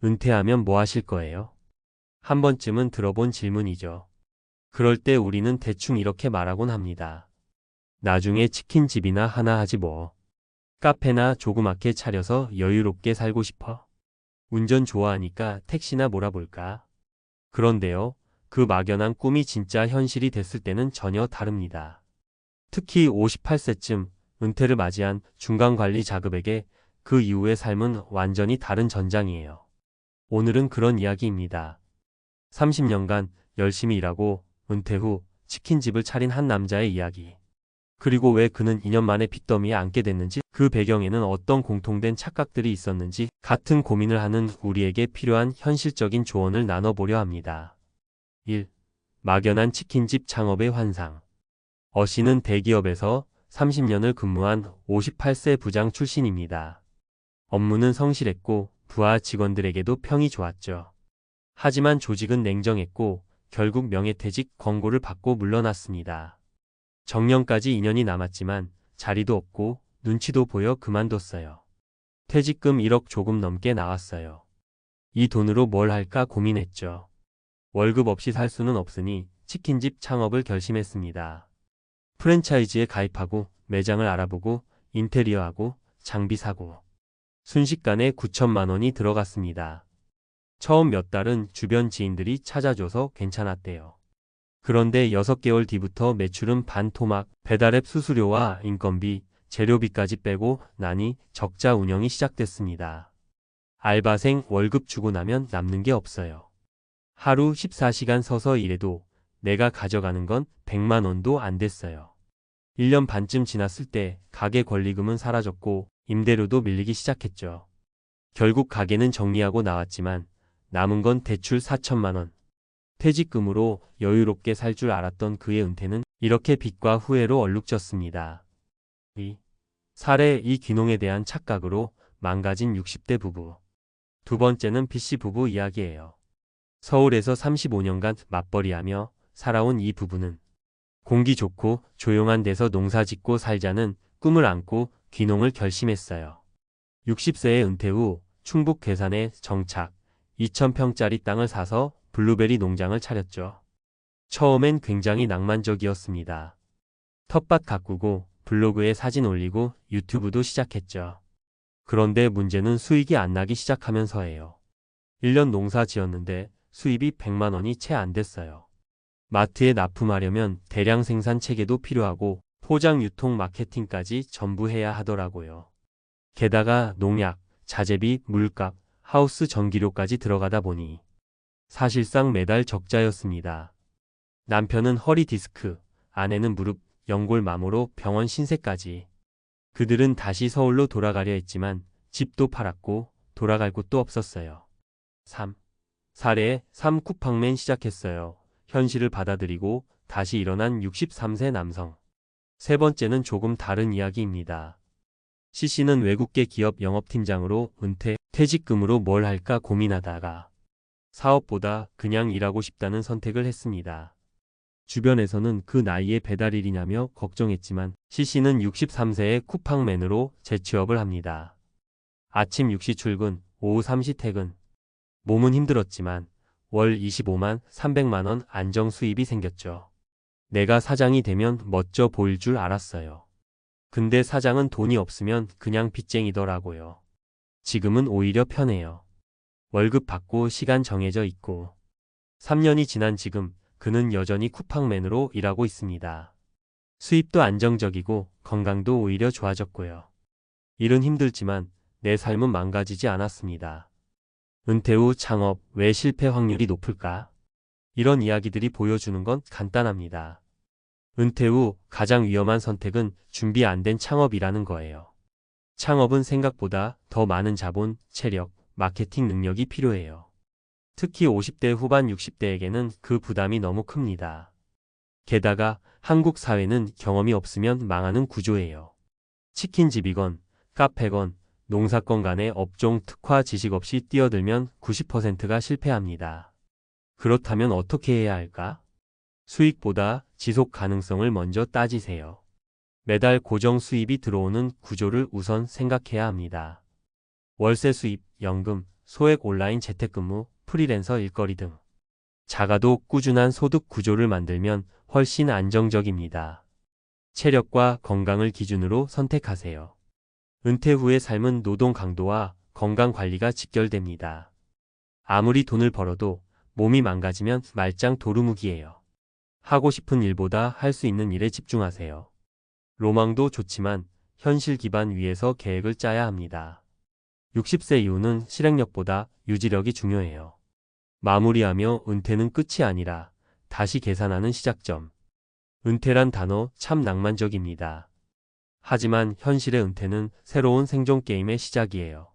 은퇴하면 뭐 하실 거예요? 한 번쯤은 들어본 질문이죠. 그럴 때 우리는 대충 이렇게 말하곤 합니다. 나중에 치킨집이나 하나 하지 뭐. 카페나 조그맣게 차려서 여유롭게 살고 싶어. 운전 좋아하니까 택시나 몰아볼까? 그런데요, 그 막연한 꿈이 진짜 현실이 됐을 때는 전혀 다릅니다. 특히 58세쯤 은퇴를 맞이한 중간관리 자급에게 그 이후의 삶은 완전히 다른 전장이에요. 오늘은 그런 이야기입니다. 30년간 열심히 일하고 은퇴 후 치킨집을 차린 한 남자의 이야기. 그리고 왜 그는 2년 만에 빚더미에 앉게 됐는지, 그 배경에는 어떤 공통된 착각들이 있었는지, 같은 고민을 하는 우리에게 필요한 현실적인 조언을 나눠보려 합니다. 1. 막연한 치킨집 창업의 환상. 어 씨는 대기업에서 30년을 근무한 58세 부장 출신입니다. 업무는 성실했고 부하 직원들에게도 평이 좋았죠. 하지만 조직은 냉정했고 결국 명예퇴직 권고를 받고 물러났습니다. 정년까지 2년이 남았지만 자리도 없고 눈치도 보여 그만뒀어요. 퇴직금 1억 조금 넘게 나왔어요. 이 돈으로 뭘 할까 고민했죠. 월급 없이 살 수는 없으니 치킨집 창업을 결심했습니다. 프랜차이즈에 가입하고 매장을 알아보고 인테리어하고 장비 사고. 순식간에 9천만 원이 들어갔습니다. 처음 몇 달은 주변 지인들이 찾아줘서 괜찮았대요. 그런데 6개월 뒤부터 매출은 반토막, 배달앱 수수료와 인건비, 재료비까지 빼고 나니 적자 운영이 시작됐습니다. 알바생 월급 주고 나면 남는 게 없어요. 하루 14시간 서서 일해도 내가 가져가는 건 100만 원도 안 됐어요. 1년 반쯤 지났을 때 가게 권리금은 사라졌고 임대료도 밀리기 시작했죠. 결국 가게는 정리하고 나왔지만 남은 건 대출 4천만 원. 퇴직금으로 여유롭게 살 줄 알았던 그의 은퇴는 이렇게 빚과 후회로 얼룩졌습니다. 2. 사례 이귀농에 대한 착각으로 망가진 60대 부부. 두 번째는 B씨 부부 이야기예요. 서울에서 35년간 맞벌이하며 살아온 이 부부는 공기 좋고 조용한 데서 농사 짓고 살자는 꿈을 안고 귀농을 결심했어요. 60세의 은퇴 후 충북 괴산에 정착, 2,000평짜리 땅을 사서 블루베리 농장을 차렸죠. 처음엔 굉장히 낭만적이었습니다. 텃밭 가꾸고 블로그에 사진 올리고 유튜브도 시작했죠. 그런데 문제는 수익이 안 나기 시작하면서예요. 1년 농사 지었는데 수입이 100만 원이 채 안 됐어요. 마트에 납품하려면 대량 생산 체계도 필요하고 포장 유통 마케팅까지 전부 해야 하더라고요. 게다가 농약, 자재비, 물값, 하우스 전기료까지 들어가다 보니 사실상 매달 적자였습니다. 남편은 허리 디스크, 아내는 무릎, 연골마모로 병원 신세까지. 그들은 다시 서울로 돌아가려 했지만 집도 팔았고 돌아갈 곳도 없었어요. 3. 사례 3 쿠팡맨 시작했어요. 현실을 받아들이고 다시 일어난 63세 남성. 세 번째는 조금 다른 이야기입니다. C씨는 외국계 기업 영업팀장으로 은퇴, 퇴직금으로 뭘 할까 고민하다가 사업보다 그냥 일하고 싶다는 선택을 했습니다. 주변에서는 그 나이에 배달일이냐며 걱정했지만 C씨는 63세의 쿠팡맨으로 재취업을 합니다. 아침 6시 출근, 오후 3시 퇴근. 몸은 힘들었지만 월 25만 300만 원 안정 수입이 생겼죠. 내가 사장이 되면 멋져 보일 줄 알았어요. 근데 사장은 돈이 없으면 그냥 빚쟁이더라고요. 지금은 오히려 편해요. 월급 받고 시간 정해져 있고. 3년이 지난 지금 그는 여전히 쿠팡맨으로 일하고 있습니다. 수입도 안정적이고 건강도 오히려 좋아졌고요. 일은 힘들지만 내 삶은 망가지지 않았습니다. 은퇴 후 창업, 왜 실패 확률이 높을까? 이런 이야기들이 보여주는 건 간단합니다. 은퇴 후 가장 위험한 선택은 준비 안 된 창업이라는 거예요. 창업은 생각보다 더 많은 자본, 체력, 마케팅 능력이 필요해요. 특히 50대 후반 60대에게는 그 부담이 너무 큽니다. 게다가 한국 사회는 경험이 없으면 망하는 구조예요. 치킨집이건 카페건 농사건 간에 업종 특화 지식 없이 뛰어들면 90%가 실패합니다. 그렇다면 어떻게 해야 할까? 수익보다 지속 가능성을 먼저 따지세요. 매달 고정 수입이 들어오는 구조를 우선 생각해야 합니다. 월세 수입, 연금, 소액 온라인 재택근무, 프리랜서 일거리 등 작아도 꾸준한 소득 구조를 만들면 훨씬 안정적입니다. 체력과 건강을 기준으로 선택하세요. 은퇴 후의 삶은 노동 강도와 건강 관리가 직결됩니다. 아무리 돈을 벌어도 몸이 망가지면 말짱 도루묵이에요. 하고 싶은 일보다 할 수 있는 일에 집중하세요. 로망도 좋지만 현실 기반 위에서 계획을 짜야 합니다. 60세 이후는 실행력보다 유지력이 중요해요. 마무리하며 은퇴는 끝이 아니라 다시 계산하는 시작점. 은퇴란 단어 참 낭만적입니다. 하지만 현실의 은퇴는 새로운 생존 게임의 시작이에요.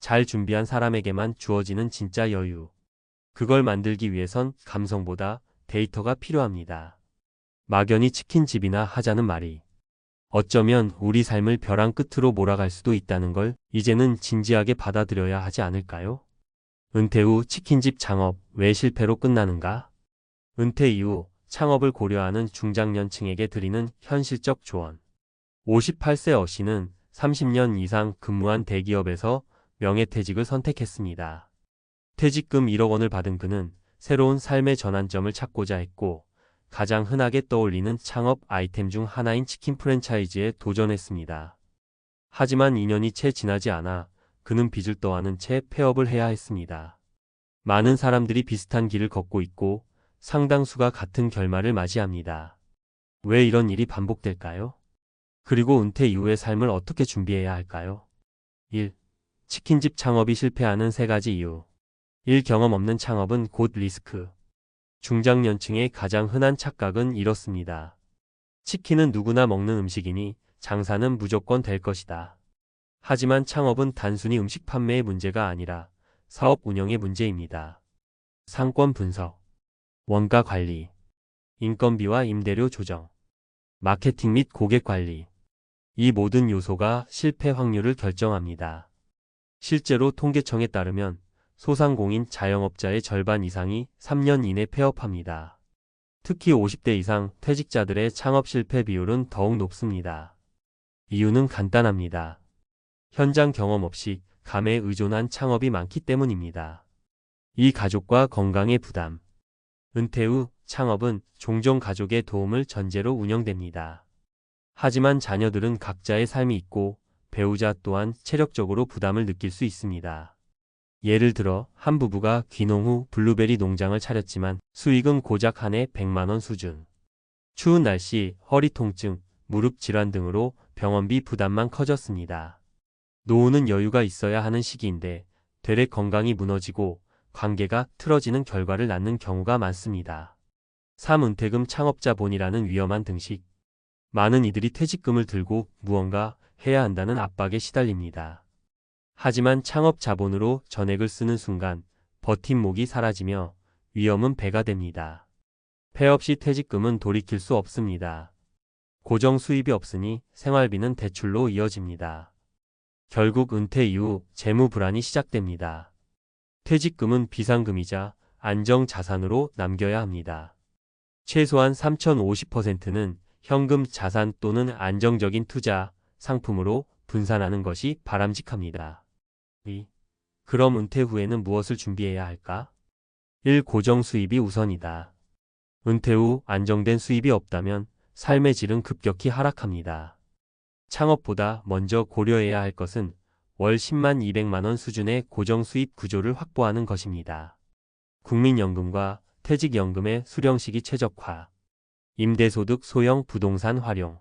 잘 준비한 사람에게만 주어지는 진짜 여유. 그걸 만들기 위해선 감성보다 데이터가 필요합니다. 막연히 치킨집이나 하자는 말이 어쩌면 우리 삶을 벼랑 끝으로 몰아갈 수도 있다는 걸 이제는 진지하게 받아들여야 하지 않을까요? 은퇴 후 치킨집 창업 왜 실패로 끝나는가? 은퇴 이후 창업을 고려하는 중장년층에게 드리는 현실적 조언. 58세 어씨는 30년 이상 근무한 대기업에서 명예퇴직을 선택했습니다. 퇴직금 1억 원을 받은 그는 새로운 삶의 전환점을 찾고자 했고 가장 흔하게 떠올리는 창업 아이템 중 하나인 치킨 프랜차이즈에 도전했습니다. 하지만 2년이 채 지나지 않아 그는 빚을 떠안은 채 폐업을 해야 했습니다. 많은 사람들이 비슷한 길을 걷고 있고 상당수가 같은 결말을 맞이합니다. 왜 이런 일이 반복될까요? 그리고 은퇴 이후의 삶을 어떻게 준비해야 할까요? 1. 치킨집 창업이 실패하는 3가지 이유. 1. 경험 없는 창업은 곧 리스크. 중장년층의 가장 흔한 착각은 이렇습니다. 치킨은 누구나 먹는 음식이니 장사는 무조건 될 것이다. 하지만 창업은 단순히 음식 판매의 문제가 아니라 사업 운영의 문제입니다. 상권 분석, 원가 관리, 인건비와 임대료 조정, 마케팅 및 고객 관리. 이 모든 요소가 실패 확률을 결정합니다. 실제로 통계청에 따르면 소상공인 자영업자의 절반 이상이 3년 이내 폐업합니다. 특히 50대 이상 퇴직자들의 창업 실패 비율은 더욱 높습니다. 이유는 간단합니다. 현장 경험 없이 감에 의존한 창업이 많기 때문입니다. 이 가족과 건강의 부담. 은퇴 후 창업은 종종 가족의 도움을 전제로 운영됩니다. 하지만 자녀들은 각자의 삶이 있고 배우자 또한 체력적으로 부담을 느낄 수 있습니다. 예를 들어 한 부부가 귀농 후 블루베리 농장을 차렸지만 수익은 고작 한 해 100만 원 수준. 추운 날씨, 허리 통증, 무릎 질환 등으로 병원비 부담만 커졌습니다. 노후는 여유가 있어야 하는 시기인데 되레 건강이 무너지고 관계가 틀어지는 결과를 낳는 경우가 많습니다. 3. 은퇴금 창업자본이라는 위험한 등식. 많은 이들이 퇴직금을 들고 무언가 해야 한다는 압박에 시달립니다. 하지만 창업 자본으로 전액을 쓰는 순간 버팀목이 사라지며 위험은 배가 됩니다. 폐업 시 퇴직금은 돌이킬 수 없습니다. 고정 수입이 없으니 생활비는 대출로 이어집니다. 결국 은퇴 이후 재무 불안이 시작됩니다. 퇴직금은 비상금이자 안정자산으로 남겨야 합니다. 최소한 3,050%는 현금 자산 또는 안정적인 투자, 상품으로 분산하는 것이 바람직합니다. 2. 그럼 은퇴 후에는 무엇을 준비해야 할까? 1. 고정 수입이 우선이다. 은퇴 후 안정된 수입이 없다면 삶의 질은 급격히 하락합니다. 창업보다 먼저 고려해야 할 것은 월 10만 200만 원 수준의 고정 수입 구조를 확보하는 것입니다. 국민연금과 퇴직연금의 수령 시기 최적화, 임대소득 소형 부동산 활용,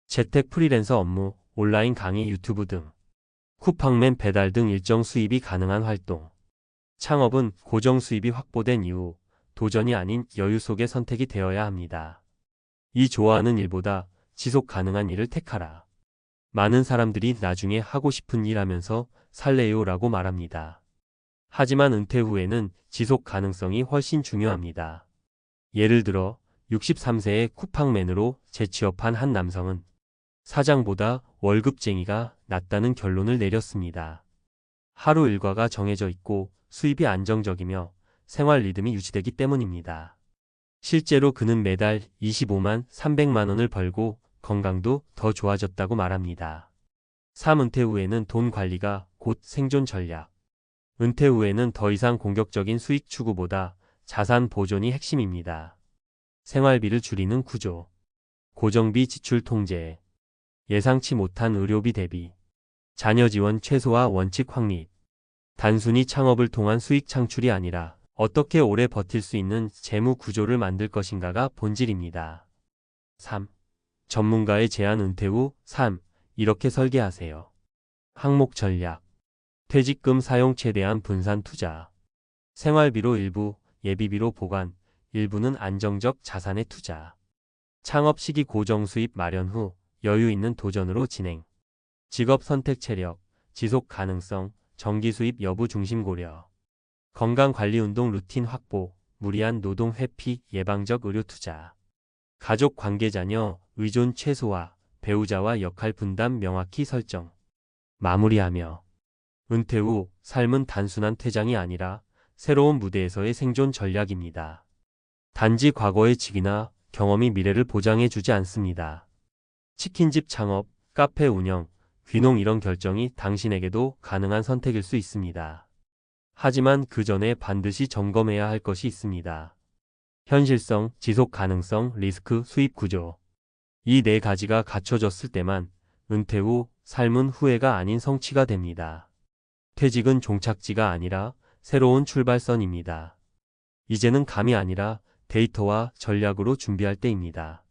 재택 프리랜서 업무, 온라인 강의 유튜브 등, 쿠팡맨 배달 등 일정 수입이 가능한 활동. 창업은 고정 수입이 확보된 이후 도전이 아닌 여유 속의 선택이 되어야 합니다. 이 좋아하는 일보다 지속 가능한 일을 택하라. 많은 사람들이 나중에 하고 싶은 일 하면서 살래요라고 말합니다. 하지만 은퇴 후에는 지속 가능성이 훨씬 중요합니다. 예를 들어 63세의 쿠팡맨으로 재취업한 한 남성은 사장보다 월급쟁이가 낫다는 결론을 내렸습니다. 하루 일과가 정해져 있고 수입이 안정적이며 생활 리듬이 유지되기 때문입니다. 실제로 그는 매달 25만 300만 원을 벌고 건강도 더 좋아졌다고 말합니다. 3. 은퇴 후에는 돈 관리가 곧 생존 전략. 은퇴 후에는 더 이상 공격적인 수익 추구보다 자산 보존이 핵심입니다. 생활비를 줄이는 구조, 고정비 지출 통제, 예상치 못한 의료비 대비, 자녀 지원 최소화 원칙 확립, 단순히 창업을 통한 수익 창출이 아니라 어떻게 오래 버틸 수 있는 재무 구조를 만들 것인가가 본질입니다. 3. 전문가의 제안 은퇴 후 3. 이렇게 설계하세요. 항목 전략, 퇴직금 사용 최대한 분산 투자, 생활비로 일부, 예비비로 보관, 일부는 안정적 자산에 투자, 창업 시기 고정 수입 마련 후 여유 있는 도전으로 진행, 직업 선택 체력, 지속 가능성, 정기 수입 여부 중심 고려, 건강관리 운동 루틴 확보, 무리한 노동 회피, 예방적 의료 투자, 가족 관계 자녀, 의존 최소화, 배우자와 역할 분담 명확히 설정. 마무리하며 은퇴 후 삶은 단순한 퇴장이 아니라 새로운 무대에서의 생존 전략입니다. 단지 과거의 직이나 경험이 미래를 보장해 주지 않습니다. 치킨집 창업, 카페 운영, 귀농 이런 결정이 당신에게도 가능한 선택일 수 있습니다. 하지만 그 전에 반드시 점검해야 할 것이 있습니다. 현실성, 지속 가능성, 리스크, 수입 구조. 이 네 가지가 갖춰졌을 때만 은퇴 후 삶은 후회가 아닌 성취가 됩니다. 퇴직은 종착지가 아니라 새로운 출발선입니다. 이제는 감이 아니라 데이터와 전략으로 준비할 때입니다.